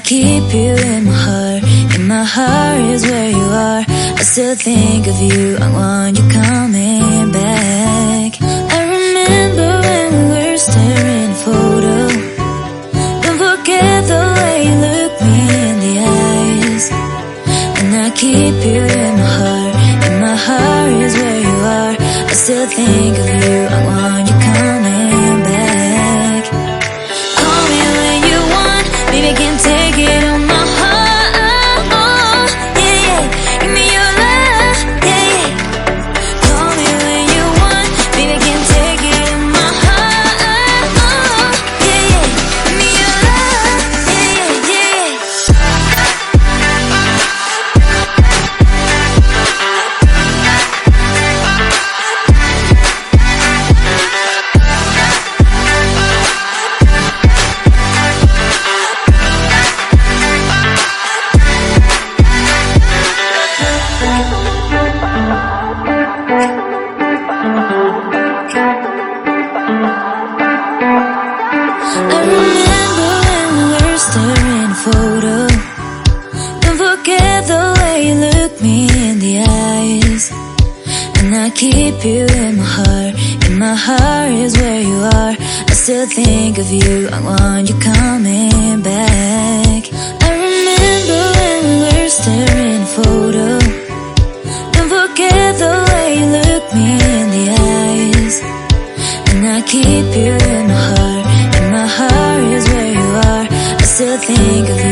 keep you in my heart. In my heart is where you are. I still think of you. I want you coming back. I remember when we were staring at a photo. Don't forget the way you look me in the eyes. And I keep you in my heart. In my heart is where you are. I still think of you. I want you coming back. Call me when you want. Baby, I can't take it on my heart. Yeah, yeah. Give me your love. Yeah, yeah. Call me when you want. Baby, I can't take it on my heart. Yeah, yeah. Give me your love. Yeah, yeah, I remember when we were staring at a photo. Don't forget the way you look me in the eyes. And I keep you in my heart. In my heart is where you are. I still think of you. I want you coming back. I remember when we were staring at a photo. Don't forget the way you look me in the eyes. And I keep you in my heart. In my heart is where you are. I still think of you.